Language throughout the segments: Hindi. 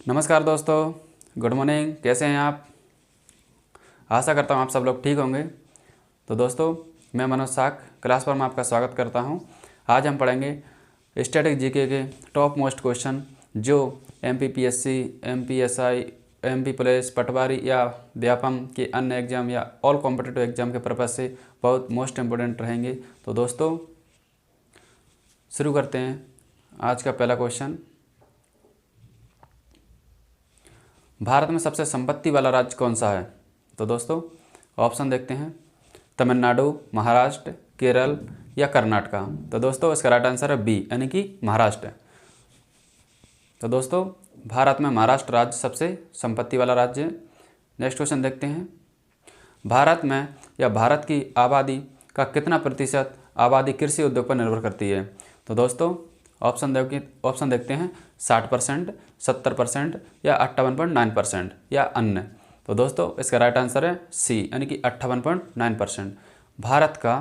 नमस्कार दोस्तों, गुड मॉर्निंग। कैसे हैं आप? आशा करता हूं आप सब लोग ठीक होंगे। तो दोस्तों, मैं मनोज साख क्लास पर मैं आपका स्वागत करता हूं। आज हम पढ़ेंगे स्टैटिक जीके के टॉप मोस्ट क्वेश्चन जो एमपीपीएससी, एमपीएसआई, एमपी पुलिस, पटवारी या व्यापम के अन्य एग्जाम या ऑल कॉम्पिटिटिव एग्जाम के पर्पज़ से बहुत मोस्ट इम्पोर्टेंट रहेंगे। तो दोस्तों, शुरू करते हैं। आज का पहला क्वेश्चन, भारत में सबसे संपत्ति वाला राज्य कौन सा है? तो दोस्तों, ऑप्शन देखते हैं। तमिलनाडु, महाराष्ट्र, केरल या कर्नाटका। तो दोस्तों, इसका राइट आंसर है बी, यानी कि महाराष्ट्र। तो दोस्तों, भारत में महाराष्ट्र राज्य सबसे संपत्ति वाला राज्य है। नेक्स्ट क्वेश्चन देखते हैं। भारत में या भारत की आबादी का कितना प्रतिशत आबादी कृषि उद्योग पर निर्भर करती है? तो दोस्तों, ऑप्शन देखते हैं। 60%, 70% या 58.9% या अन्य। तो दोस्तों, इसका राइट आंसर है सी, यानी कि 58.9%। भारत का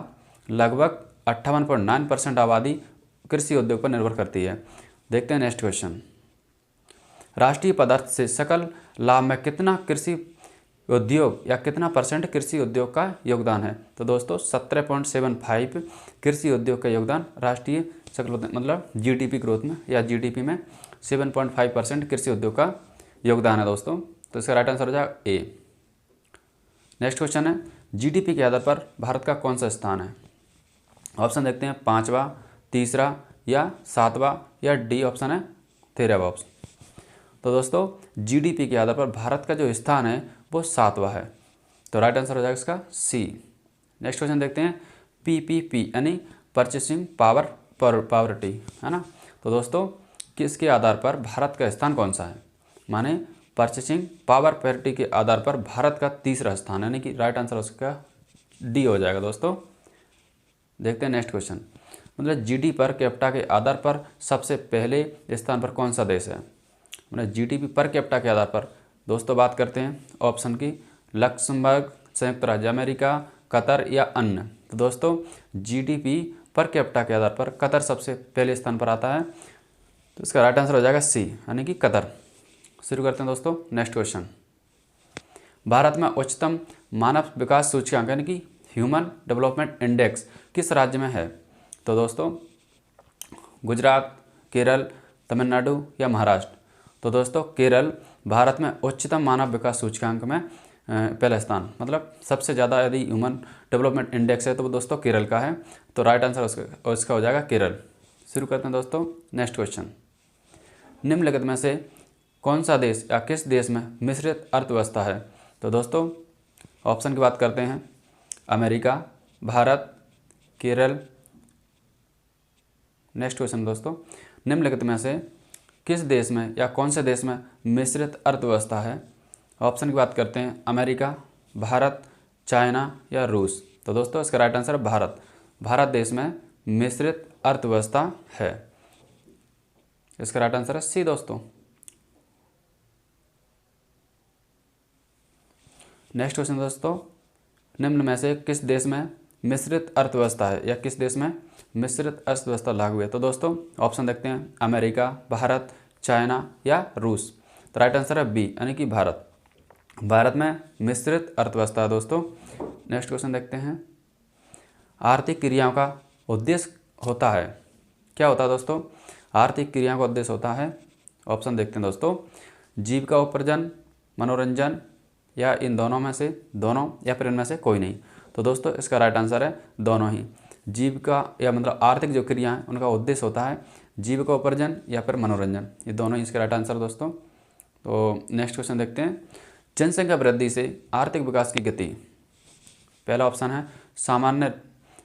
लगभग 58.9% आबादी कृषि उद्योग पर निर्भर करती है। देखते हैं नेक्स्ट क्वेश्चन। राष्ट्रीय पदार्थ से सकल लाभ में कितना कृषि उद्योग या कितना परसेंट कृषि उद्योग का योगदान है? तो दोस्तों, 17.75 कृषि उद्योग का योगदान राष्ट्रीय सकल मतलब जीडीपी ग्रोथ में या जीडीपी में 7.5% कृषि उद्योग का योगदान है दोस्तों। तो इसका राइट आंसर हो जाएगा ए। नेक्स्ट क्वेश्चन है, जीडीपी के आधार पर भारत का कौन सा स्थान है? ऑप्शन देखते हैं। 5वां, तीसरा या 7वां या डी ऑप्शन है 13वां ऑप्शन। तो दोस्तों, जीडीपी के आधार पर भारत का जो स्थान है वो 7वां है। तो राइट आंसर हो जाएगा इसका सी। नेक्स्ट क्वेश्चन देखते हैं। पीपीपी यानी परचेसिंग पावर पावर्टी है ना। तो दोस्तों, किसके आधार पर भारत का स्थान कौन सा है? माने परचेसिंग पावर पैरिटी के आधार पर भारत का तीसरा स्थान, यानी कि राइट आंसर उसका डी हो जाएगा दोस्तों। देखते हैं नेक्स्ट क्वेश्चन। मतलब जीडी पर कैपिटा के आधार पर सबसे पहले स्थान पर कौन सा देश है? मतलब जीडीपी पर कैपिटा के आधार पर दोस्तों बात करते हैं ऑप्शन की। लक्समबर्ग, संयुक्त राज्य अमेरिका, कतर या अन्य। तो दोस्तों, जीडीपी पर कैपिटा के आधार पर कतर सबसे पहले स्थान पर आता है। तो इसका राइट आंसर हो जाएगा सी, यानी कि कतर। शुरू करते हैं दोस्तों नेक्स्ट क्वेश्चन। भारत में उच्चतम मानव विकास सूचकांक यानी कि ह्यूमन डेवलपमेंट इंडेक्स किस राज्य में है? तो दोस्तों, गुजरात, केरल, तमिलनाडु या महाराष्ट्र। तो दोस्तों, केरल भारत में उच्चतम मानव विकास सूचकांक में पहला स्थान, मतलब सबसे ज़्यादा यदि ह्यूमन डेवलपमेंट इंडेक्स है तो वो दोस्तों केरल का है। तो राइट आंसर उसका हो जाएगा केरल। शुरू करते हैं दोस्तों नेक्स्ट क्वेश्चन। निम्नलिखित में से कौन सा देश या किस देश में मिश्रित अर्थव्यवस्था है? तो दोस्तों, ऑप्शन की बात करते हैं। America, Bharat, Kerala. Next question दोस्तों, निम्नलिखित में से किस देश में या कौन से देश में मिश्रित अर्थव्यवस्था है? ऑप्शन की बात करते हैं। अमेरिका, भारत, चाइना या रूस। तो दोस्तों, इसका राइट आंसर भारत। भारत देश में मिश्रित अर्थव्यवस्था है। इसका राइट आंसर है सी दोस्तों। नेक्स्ट क्वेश्चन दोस्तों, निम्न में से किस देश में मिश्रित अर्थव्यवस्था है या किस देश में मिश्रित अर्थव्यवस्था लागू है? तो दोस्तों, ऑप्शन देखते हैं। अमेरिका, भारत, चाइना या रूस। तो राइट आंसर है बी, यानी कि भारत। भारत में मिश्रित अर्थव्यवस्था है दोस्तों। नेक्स्ट क्वेश्चन देखते हैं। आर्थिक क्रियाओं का उद्देश्य होता है, क्या होता है दोस्तों? आर्थिक क्रियाओं का उद्देश्य होता है, ऑप्शन देखते हैं दोस्तों। जीविका उपार्जन, मनोरंजन या इन दोनों में से दोनों या फिर इनमें से कोई नहीं। तो दोस्तों, इसका राइट आंसर है दोनों ही। जीविका या मतलब आर्थिक जो क्रिया हैं उनका उद्देश्य होता है जीविका उपार्जन या फिर मनोरंजन, ये दोनों ही इसका राइट आंसर दोस्तों। तो नेक्स्ट क्वेश्चन देखते हैं। जनसंख्या वृद्धि से आर्थिक विकास की गति, पहला ऑप्शन है सामान्य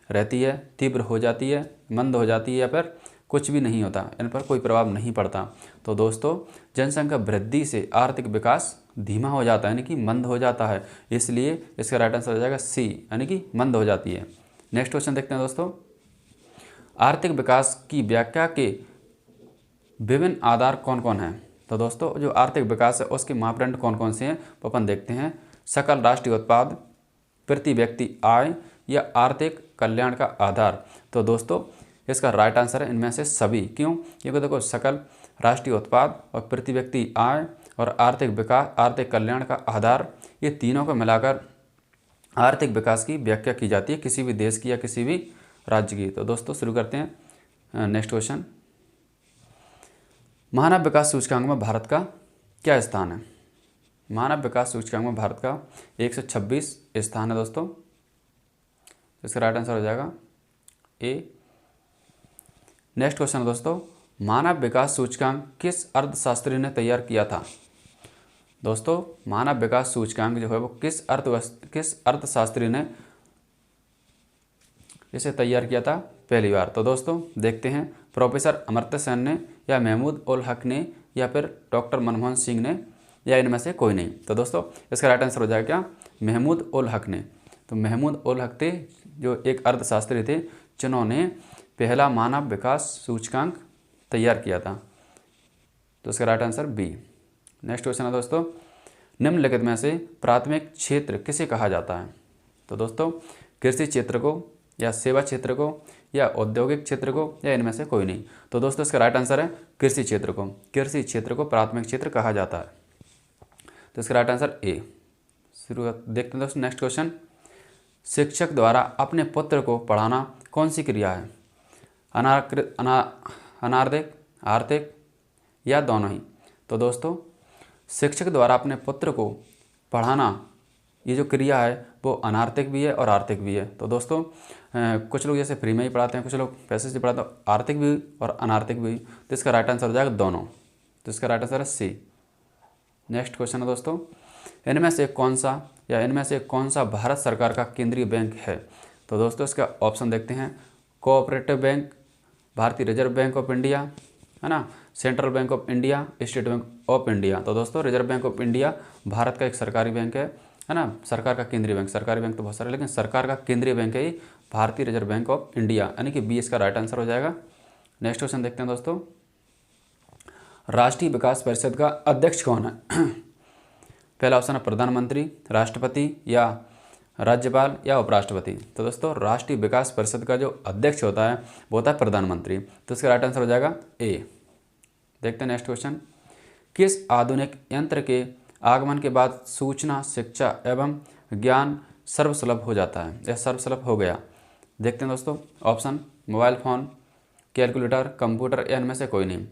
रहती है, तीव्र हो जाती है, मंद हो जाती है या फिर कुछ भी नहीं होता, इन पर कोई प्रभाव नहीं पड़ता। तो दोस्तों, जनसंख्या वृद्धि से आर्थिक विकास धीमा हो जाता है, यानी कि मंद हो जाता है, इसलिए इसका राइट आंसर हो जाएगा सी, यानी कि मंद हो जाती है। नेक्स्ट क्वेश्चन देखते हैं दोस्तों। आर्थिक विकास की व्याख्या के विभिन्न आधार कौन कौन हैं? तो दोस्तों, जो आर्थिक विकास है उसके मापदंड कौन कौन से हैं वो अपन देखते हैं। सकल राष्ट्रीय उत्पाद, प्रति व्यक्ति आय या आर्थिक कल्याण का आधार। तो दोस्तों, इसका राइट आंसर है इनमें से सभी। क्यों? क्योंकि देखो, सकल राष्ट्रीय उत्पाद और प्रति व्यक्ति आय और आर्थिक विकास, आर्थिक कल्याण का आधार, ये तीनों को मिलाकर आर्थिक विकास की व्याख्या की जाती है किसी भी देश की या किसी भी राज्य की। तो दोस्तों शुरू करते हैं नेक्स्ट क्वेश्चन। मानव विकास सूचकांक में भारत का क्या स्थान है? मानव विकास सूचकांक में भारत का 126 स्थान है दोस्तों। इसका राइट आंसर हो जाएगा ए। नेक्स्ट क्वेश्चन है दोस्तों, मानव विकास सूचकांक किस अर्थशास्त्री ने तैयार किया था? दोस्तों मानव विकास सूचकांक जो है वो किस अर्थशास्त्री ने इसे तैयार किया था पहली बार? तो दोस्तों देखते हैं, प्रोफेसर अमर्त्य सेन ने, या महमूद उल हक ने, या फिर डॉक्टर मनमोहन सिंह ने, या इनमें से कोई नहीं। तो दोस्तों इसका राइट आंसर हो जाएगा क्या? महमूद उल हक ने। तो महमूद उल हक थे जो एक अर्थशास्त्री थे जिन्होंने पहला मानव विकास सूचकांक तैयार किया था। तो इसका right answer B. Next question है दोस्तों, निम्नलिखित में से प्राथमिक क्षेत्र किसे कहा जाता है? तो दोस्तों कृषि क्षेत्र को, या सेवा क्षेत्र को, या औद्योगिक क्षेत्र को, या इनमें से कोई नहीं। तो दोस्तों इसका राइट आंसर है कृषि क्षेत्र को। कृषि क्षेत्र को प्राथमिक क्षेत्र कहा जाता है। तो इसका राइट आंसर ए। शुरू देखते हैं दोस्तों नेक्स्ट क्वेश्चन, शिक्षक द्वारा अपने पुत्र को पढ़ाना कौन सी क्रिया है? अनार्थिक, आर्थिक, या दोनों ही? तो दोस्तों शिक्षक द्वारा अपने पुत्र को पढ़ाना, ये जो क्रिया है वो अनार्थिक भी है और आर्थिक भी है। तो दोस्तों कुछ लोग जैसे फ्री में ही पढ़ाते हैं, कुछ लोग पैसे से पढ़ाते हैं, आर्थिक भी और अनार्थिक भी। तो इसका राइट आंसर हो जाएगा दोनों। तो इसका राइट आंसर है सी। नेक्स्ट क्वेश्चन है दोस्तों, इनमें से कौन सा भारत सरकार का केंद्रीय बैंक है? तो दोस्तों इसका ऑप्शन देखते हैं, कोऑपरेटिव बैंक, भारतीय रिजर्व बैंक ऑफ इंडिया, है ना, central bank of India, state bank of India. तो दोस्तों reserve bank of India Bharat का एक सरकारी बैंक है ना, सरकार का केंद्रीय बैंक। सरकारी बैंक तो बहुत सारे, लेकिन सरकार का केंद्रीय बैंक है ये भारतीय रिजर्व बैंक ऑफ इंडिया, यानी कि बी इसका राइट आंसर हो जाएगा। नेक्स्ट क्वेश्चन देखते हैं दोस्तों, राष्ट्रीय विकास परिषद का अध्यक्ष कौन है? पहला ऑप्शन है प्रधानमंत्री, राष्ट्रपति, या राज्यपाल, या उपराष्ट्रपति। तो दोस्तों राष्ट्रीय विकास परिषद का जो अध्यक्ष होता है वो होता है प्रधानमंत्री। तो इसका राइट आंसर हो जाएगा ए। देखते हैं नेक्स्ट क्वेश्चन, किस आधुनिक यंत्र के आगमन के बाद सूचना, शिक्षा एवं ज्ञान सर्वसुलभ हो जाता है या सर्वसुलभ हो गया? देखते हैं दोस्तों option, mobile phone, calculator, computer, या इनमें से कोई नहीं।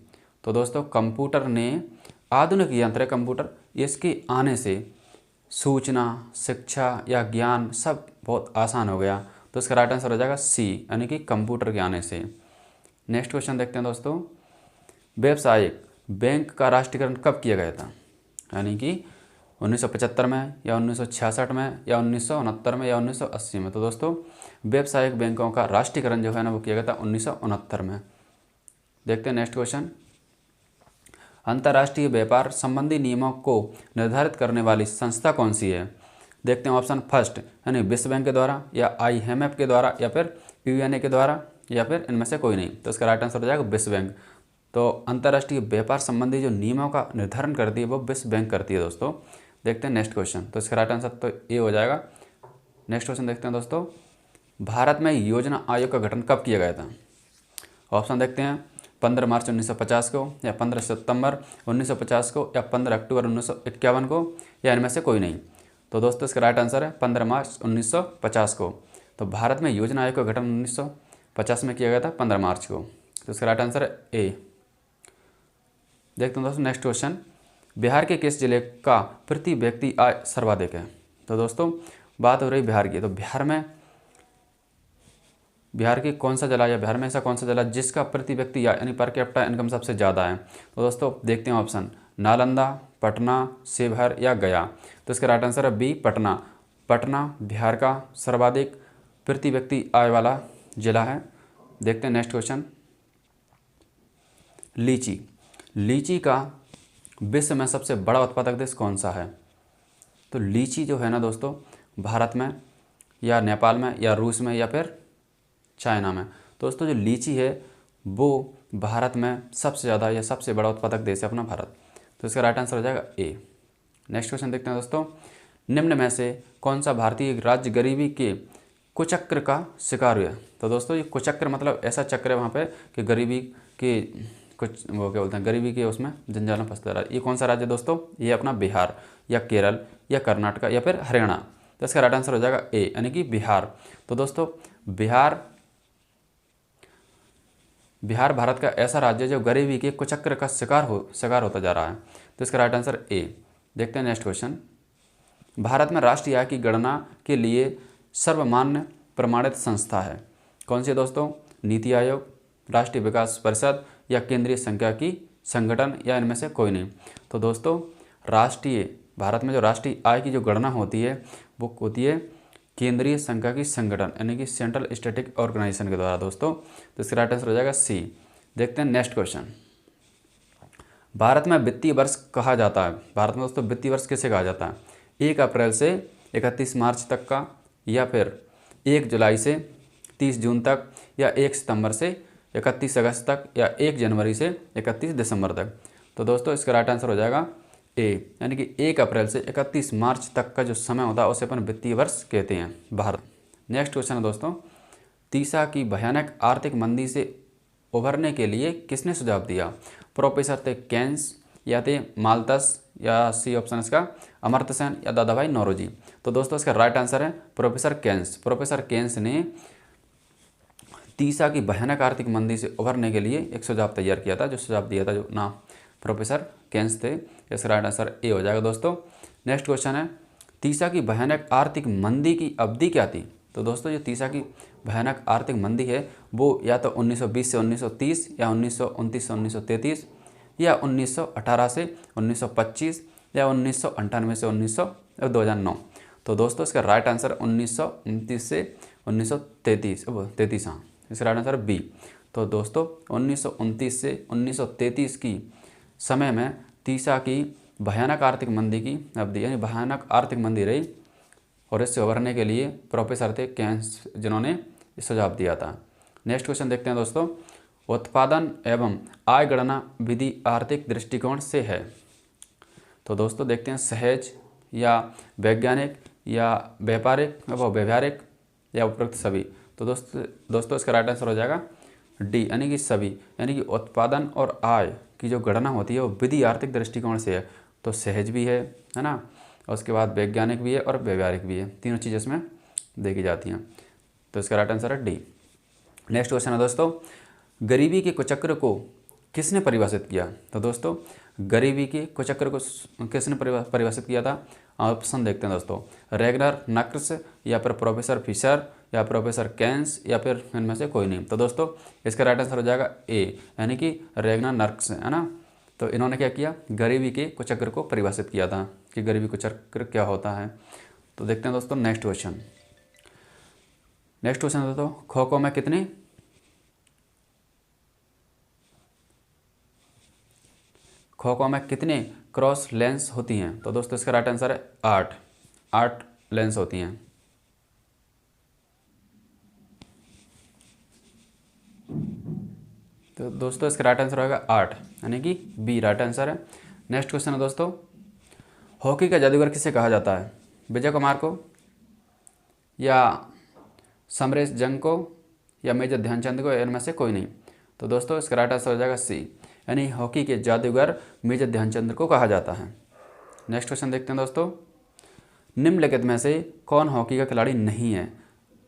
तो दोस्तों कंप्यूटर ने, आधुनिक यंत्र है कंप्यूटर, इसके आने से सूचना, शिक्षा या ज्ञान सब बहुत आसान हो गया। तो इसका राइट आंसर हो जाएगा सी, यानी कि कंप्यूटर के आने से। नेक्स्ट क्वेश्चन देखते हैं दोस्तों, व्यावसायिक बैंक का राष्ट्रीयकरण कब किया गया था? यानी कि 1975 में, या 1966 में, या 1969 में, या 1980 में? तो दोस्तों व्यावसायिक बैंकों का राष्ट्रीयकरण जो है ना वो किया गया था 1969 में। देखते हैं नेक्स्ट क्वेश्चन, अंतर्राष्ट्रीय व्यापार संबंधी नियमों को निर्धारित करने वाली संस्था कौन सी है? देखते हैं ऑप्शन फर्स्ट, यानी विश्व बैंक के द्वारा, या IMF के द्वारा, या फिर PUNA के द्वारा, या फिर इनमें से कोई नहीं। तो इसका राइट आंसर हो जाएगा विश्व बैंक। तो अंतर्राष्ट्रीय व्यापार संबंधी जो नियमों का निर्धारण करती है वो विश्व बैंक करती है दोस्तों। देखते हैं नेक्स्ट क्वेश्चन, तो इसका राइट आंसर तो ए हो जाएगा। नेक्स्ट क्वेश्चन देखते हैं दोस्तों, भारत में योजना आयोग का गठन कब किया गया था? ऑप्शन देखते हैं, 15 मार्च 1950 को, या 15 सितंबर 1950 को, या 15 अक्टूबर 1951 को, या इनमें से कोई नहीं। तो दोस्तों इसका राइट आंसर है 15 मार्च 1950 को। तो भारत में योजना आयोग का गठन 1950 में किया गया था 15 मार्च को। तो इसका राइट आंसर है ए। देखते हैं दोस्तों नेक्स्ट क्वेश्चन, बिहार के किस जिले का प्रति व्यक्ति आय सर्वाधिक है? तो दोस्तों बात हो रही बिहार की, तो बिहार की कौन सा जिला, या बिहार में ऐसा कौन सा जिला जिसका प्रति व्यक्ति आय यानी पर कैपिटा इनकम सबसे ज़्यादा है? तो दोस्तों देखते हैं ऑप्शन, नालंदा, पटना, शिवहर, या गया। तो इसका राइट आंसर है बी, पटना। पटना बिहार का सर्वाधिक प्रति व्यक्ति आय वाला जिला है। देखते हैं नेक्स्ट क्वेश्चन, लीची का विश्व में सबसे बड़ा उत्पादक देश कौन सा है? तो लीची जो है ना दोस्तों भारत में, या नेपाल में, या रूस में, या फिर चाइना में? दोस्तों जो लीची है वो भारत में सबसे ज़्यादा या सबसे बड़ा उत्पादक देश है अपना भारत। तो इसका राइट आंसर हो जाएगा ए। नेक्स्ट क्वेश्चन देखते हैं दोस्तों, निम्न में से कौन सा भारतीय राज्य गरीबी के कुचक्र का शिकार हुआ? तो दोस्तों ये कुचक्र मतलब ऐसा चक्र है वहाँ पे कि गरीबी के कुछ वो क्या बोलते हैं गरीबी के उसमें जंजाल में फंसता रहा। ये कौन सा राज्य है दोस्तों? ये अपना बिहार या केरल या कर्नाटका या फिर हरियाणा। तो इसका राइट आंसर हो जाएगा ए यानी कि बिहार। तो दोस्तों बिहार भारत का ऐसा राज्य है जो गरीबी के कुचक्र का शिकार होता जा रहा है। तो इसका राइट आंसर ए। देखते हैं नेक्स्ट क्वेश्चन। भारत में राष्ट्रीय आय की गणना के लिए सर्वमान्य प्रमाणित संस्था है कौन सी है दोस्तों? नीति आयोग, राष्ट्रीय विकास परिषद या केंद्रीय सांख्यिकी संगठन या इनमें से कोई नहीं। तो दोस्तों भारत में जो राष्ट्रीय आय की जो गणना होती है वो होती है केंद्रीय सांख्यिकी संगठन यानी कि सेंट्रल स्टैटिस्टिक्स ऑर्गेनाइजेशन के द्वारा दोस्तों। तो इसका राइट आंसर हो जाएगा सी। देखते हैं नेक्स्ट क्वेश्चन। भारत में वित्तीय वर्ष कहा जाता है, भारत में दोस्तों वित्तीय वर्ष किसे कहा जाता है? 1 अप्रैल से 31 मार्च तक का, या फिर 1 जुलाई से 30 जून तक, या 1 सितंबर से 31 अगस्त तक, या 1 जनवरी से 31 दिसंबर तक। तो दोस्तों इसका राइट आंसर हो जाएगा ए यानी कि 1 अप्रैल से 31 मार्च तक का जो समय होता है उसे अपन वित्तीय वर्ष कहते हैं भारत। नेक्स्ट क्वेश्चन है दोस्तों। तीसा की भयानक आर्थिक मंदी से उभरने के लिए किसने सुझाव दिया? प्रोफेसर थे केन्स, या थे माल्थस, या सी ऑप्शन इसका अमर्त्य सेन, या दादाभाई नौरोजी। तो दोस्तों इसका राइट आंसर है प्रोफेसर केन्स। प्रोफेसर केन्स ने तीसा की भयानक आर्थिक मंदी से उभरने के लिए एक सुझाव तैयार किया था, जो सुझाव दिया था जो ना प्रोफेसर केन्स थे। इसका राइट आंसर ए हो जाएगा दोस्तों। नेक्स्ट क्वेश्चन है तीसा की भयानक आर्थिक मंदी की अवधि क्या थी? तो दोस्तों जो तीसा की भयानक आर्थिक मंदी है वो या तो 1920 से 1930, या 1929 से 1933, या 1918 से 1925, या 1998 से 2009। तो दोस्तों इसका राइट आंसर 1929 से 1933 हाँ, इसका राइट आंसर बी। तो दोस्तों 1929 से 1933 की समय में तीसा की भयानक आर्थिक मंदी की अवधि यानी भयानक आर्थिक मंदी रही, और इससे उभरने के लिए प्रोफेसर थे केन्स जिन्होंने सुझाव दिया था। नेक्स्ट क्वेश्चन देखते हैं दोस्तों। उत्पादन एवं आय गणना विधि आर्थिक दृष्टिकोण से है। तो दोस्तों देखते हैं सहज, या वैज्ञानिक, या व्यवहारिक, या उपरोक्त सभी। तो दोस्तों इसका राइट आंसर हो जाएगा डी यानी कि सभी, यानी कि उत्पादन और आय की जो गणना होती है वो विधि आर्थिक दृष्टिकोण से है। तो सहज भी है ना, और उसके बाद वैज्ञानिक भी है और व्यवहारिक भी है, तीनों चीज़ें इसमें देखी जाती हैं। तो इसका राइट आंसर है डी। नेक्स्ट क्वेश्चन है दोस्तों। गरीबी के कुचक्र को किसने परिभाषित किया? तो दोस्तों गरीबी के कुचक्र को किसने परिभाषित किया था? ऑप्शन देखते हैं दोस्तों। रेगनर नक्स, या फिर प्रोफेसर फिशर, या प्रोफेसर केन्स, या फिर इनमें से कोई नहीं। तो दोस्तों इसका राइट आंसर हो जाएगा ए यानी कि रेगनर नक्स है ना। तो इन्होंने क्या किया? गरीबी के कुचक्र को परिभाषित किया था कि गरीबी कुचक्र क्या होता है। तो देखते हैं दोस्तों नेक्स्ट क्वेश्चन है दोस्तों। खो खो में कितने क्रॉस लेंस होती हैं? तो दोस्तों इसका राइट आंसर है 8 लेंस होती हैं। तो दोस्तों इसका राइट आंसर होगा 8 यानी कि बी राइट आंसर है। नेक्स्ट क्वेश्चन है दोस्तों। हॉकी का जादूगर किसे कहा जाता है? विजय कुमार को, या समरेश जंग को, या मेजर ध्यानचंद को, इनमें से कोई नहीं। तो दोस्तों इसका राइट आंसर हो जाएगा सी यानी हॉकी के जादूगर मेजर ध्यानचंद को कहा जाता है। नेक्स्ट क्वेश्चन देखते हैं दोस्तों। निम्नलिखित में से कौन हॉकी का खिलाड़ी नहीं है?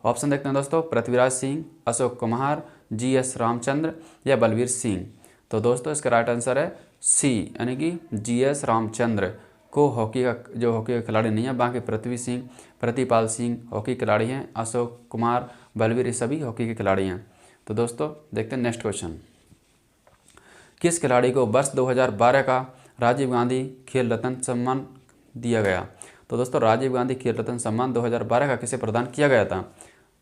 ऑप्शन देखते हैं दोस्तों। पृथ्वीराज सिंह, अशोक कुमार, GS रामचंद्र, या बलवीर सिंह। तो दोस्तों इसका राइट आंसर है सी यानी कि GS रामचंद्र को हॉकी का खिलाड़ी नहीं है। बाकी पृथ्वी सिंह, प्रतिपाल सिंह हॉकी खिलाड़ी हैं, अशोक कुमार, बलवीर, ये सभी हॉकी के खिलाड़ी हैं। तो दोस्तों देखते हैं नेक्स्ट क्वेश्चन। किस खिलाड़ी को वर्ष 2012 का राजीव गांधी खेल रत्न सम्मान दिया गया? तो दोस्तों राजीव गांधी खेल रत्न सम्मान 2012 का किसे प्रदान किया गया था?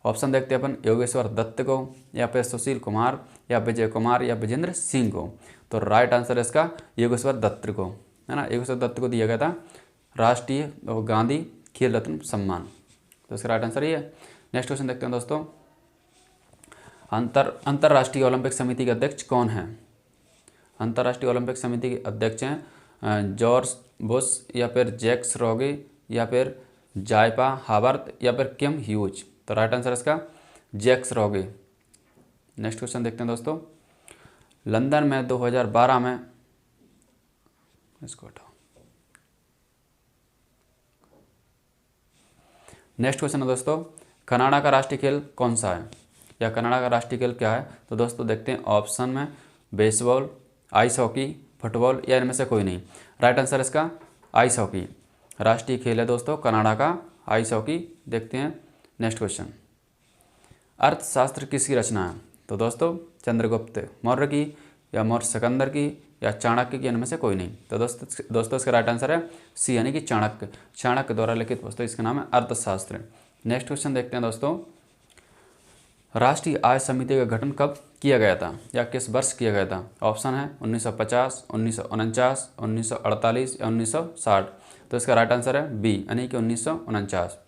ऑप्शन देखते हैं अपन। योगेश्वर दत्त को, या फिर सुशील कुमार, या विजय कुमार, या विजेंद्र सिंह को। तो राइट आंसर है इसका योगेश्वर दत्त को है ना। योगेश्वर दत्त को दिया गया था राष्ट्रीय गांधी खेल रत्न सम्मान। तो इसका राइट आंसर ये है। नेक्स्ट क्वेश्चन देखते हैं दोस्तों। अंतर्राष्ट्रीय ओलंपिक समिति के अध्यक्ष कौन है? अंतर्राष्ट्रीय ओलंपिक समिति के अध्यक्ष हैं जॉर्ज बुश, या फिर जैक्स रोगे, या फिर जायपा हावर्थ, या फिर किम ह्यूज। तो राइट आंसर इसका जैक्स रोगे। नेक्स्ट क्वेश्चन देखते हैं दोस्तों। लंदन में 2012 में, इसको हटाओ। नेक्स्ट क्वेश्चन है दोस्तों, कनाडा का राष्ट्रीय खेल कौन सा है, या कनाडा का राष्ट्रीय खेल क्या है। तो दोस्तों देखते हैं ऑप्शन में, बेसबॉल, आइस हॉकी, फुटबॉल या इनमें से कोई नहीं। राइट आंसर इसका आइस हॉकी राष्ट्रीय खेल है दोस्तों कनाडा का, आइस हॉकी। देखते हैं नेक्स्ट क्वेश्चन, अर्थशास्त्र किसकी रचना है। तो दोस्तों चंद्रगुप्त मौर्य की, या मौर्य सिकंदर की, या चाणक्य की, इनमें से कोई नहीं। तो दोस्तों इसका राइट आंसर है सी, यानी कि चाणक्य। चाणक्य द्वारा लिखित पुस्तक, इसका नाम है अर्थशास्त्र। नेक्स्ट क्वेश्चन देखते हैं दोस्तों, राष्ट्रीय आय समिति का गठन कब किया गया था, या किस वर्ष किया गया था। ऑप्शन है 1950, 1949, 1948 या 1960। तो इसका राइट आंसर है बी, यानी कि 1949।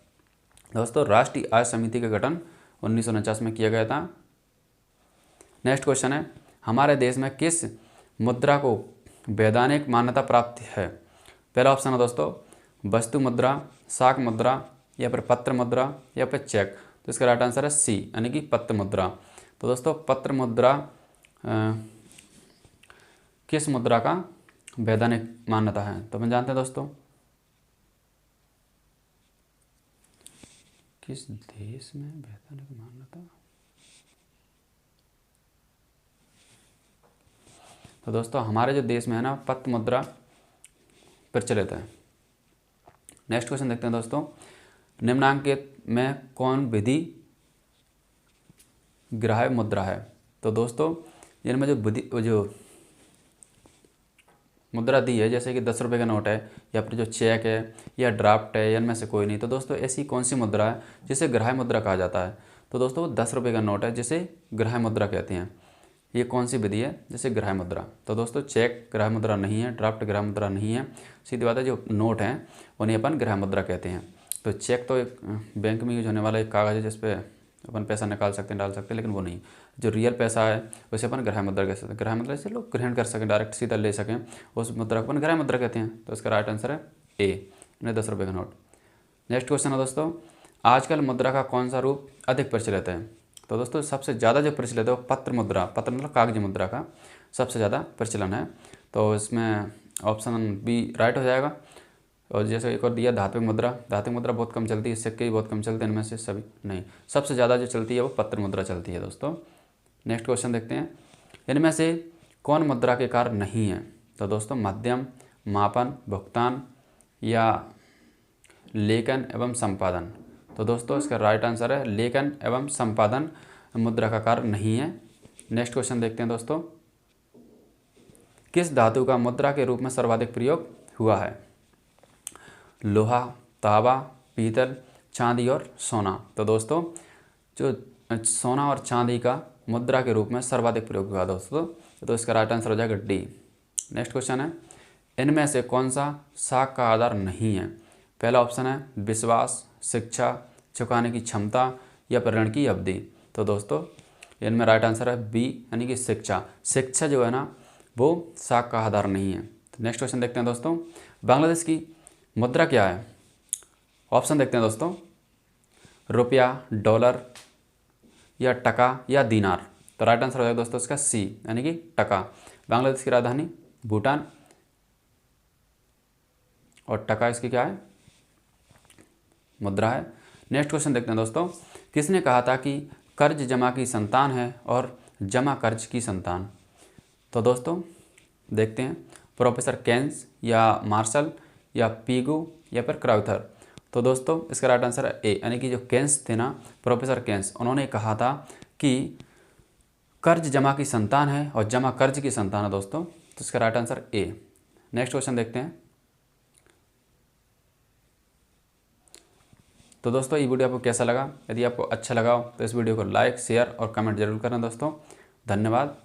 दोस्तों राष्ट्रीय आय समिति का गठन 1949 में किया गया था। नेक्स्ट क्वेश्चन है, हमारे देश में किस मुद्रा को वैधानिक मान्यता प्राप्त है। पहला ऑप्शन है दोस्तों वस्तु मुद्रा, शाक मुद्रा, या फिर पत्र मुद्रा, या फिर चेक। तो इसका राइट आंसर है सी, यानी कि पत्र मुद्रा। तो दोस्तों पत्र मुद्रा किस मुद्रा का वैधानिक मान्यता है, तो हम जानते हैं दोस्तों किस देश में वैधानिक मान्यता। तो दोस्तों हमारे जो देश में है ना, पत्र मुद्रा प्रचलित है। नेक्स्ट क्वेश्चन देखते हैं दोस्तों, निम्नांकित में कौन विधि ग्राह्य मुद्रा है। तो दोस्तों इनमें जो मुद्रा दी है, जैसे कि 10 रुपये का नोट है, या फिर जो चेक है, या ड्राफ्ट है, इनमें से कोई नहीं। तो दोस्तों ऐसी कौन सी मुद्रा है जिसे ग्राह्य मुद्रा कहा जाता है। तो दोस्तों 10 रुपये का नोट है जिसे ग्राह्य मुद्रा कहते हैं। ये कौन सी विधि है जैसे ग्राह्य मुद्रा। तो दोस्तों चेक ग्राह्य मुद्रा नहीं है, ड्राफ्ट ग्राह्य मुद्रा नहीं है। सीधी बात है, जो नोट हैं उन्हें अपन ग्राह्य मुद्रा कहते हैं। तो चेक तो एक बैंक में यूज होने वाला एक कागज़ है जिस पे अपन पैसा निकाल सकते हैं, डाल सकते हैं, लेकिन वो नहीं। जो रियल पैसा है उसे अपन ग्राह्य मुद्रा कह सकते हैं। ग्राह्य मुद्रा से लोग ग्रहण कर सकें, डायरेक्ट सीधा ले सकें, उस मुद्रा को अपन ग्राह्य मुद्रा कहते हैं। तो इसका राइट आंसर है ए, 10 रुपये का नोट। नेक्स्ट क्वेश्चन है दोस्तों, आजकल मुद्रा का कौन सा रूप अधिक प्रचलित है। तो दोस्तों सबसे ज़्यादा जो प्रचलित है वो पत्र मुद्रा, पत्र मतलब कागजी मुद्रा का सबसे ज़्यादा प्रचलन है। तो इसमें ऑप्शन बी राइट हो जाएगा। और जैसे एक और दिया धात्विक मुद्रा, धात्विक मुद्रा बहुत कम चलती है, सिक्के भी बहुत कम चलते हैं, इनमें से सभी नहीं। सबसे ज़्यादा जो चलती है वो पत्र मुद्रा चलती है दोस्तों। नेक्स्ट क्वेश्चन देखते हैं, इनमें से कौन मुद्रा के कार्य नहीं है। तो दोस्तों मध्यम, मापन, भुगतान, या लेखन एवं संपादन। तो दोस्तों इसका राइट आंसर है लेखन एवं संपादन मुद्रा का कार्य नहीं है। नेक्स्ट क्वेश्चन देखते हैं दोस्तों, किस धातु का मुद्रा के रूप में सर्वाधिक प्रयोग हुआ है। लोहा, तांबा, पीतल, चांदी और सोना। तो दोस्तों जो सोना और चांदी का मुद्रा के रूप में सर्वाधिक प्रयोग हुआ दोस्तों, तो इसका राइट आंसर हो जाएगा डी। नेक्स्ट क्वेश्चन है, इनमें से कौन सा साख का आधार नहीं है। पहला ऑप्शन है विश्वास, शिक्षा, चुकाने की क्षमता, या फिर ऋण की अवधि। तो दोस्तों इनमें राइट आंसर है बी, यानी कि शिक्षा। शिक्षा जो है ना वो साख का आधार नहीं है। तो नेक्स्ट क्वेश्चन देखते हैं दोस्तों, बांग्लादेश की मुद्रा क्या है। ऑप्शन देखते हैं दोस्तों, रुपया, डॉलर, या टका, या दीनार। तो राइट आंसर हो जाएगा दोस्तों इसका सी, यानी कि टका। बांग्लादेश की राजधानी भूटान, और टका इसकी क्या है मुद्रा है। नेक्स्ट क्वेश्चन देखते हैं दोस्तों, किसने कहा था कि कर्ज जमा की संतान है और जमा कर्ज की संतान। तो दोस्तों देखते हैं, प्रोफेसर केन्स, या मार्शल, या पीगू, या फिर क्राउथर। तो दोस्तों इसका राइट आंसर है ए, यानी कि जो केन्स थे ना, प्रोफेसर केन्स, उन्होंने कहा था कि कर्ज जमा की संतान है और जमा कर्ज की संतान है दोस्तों। तो इसका right answer A. Next question देखते हैं। तो दोस्तों ये वीडियो आपको कैसा लगा। यदि आपको अच्छा लगा हो तो इस वीडियो को लाइक, शेयर और कमेंट जरूर करना दोस्तों। धन्यवाद।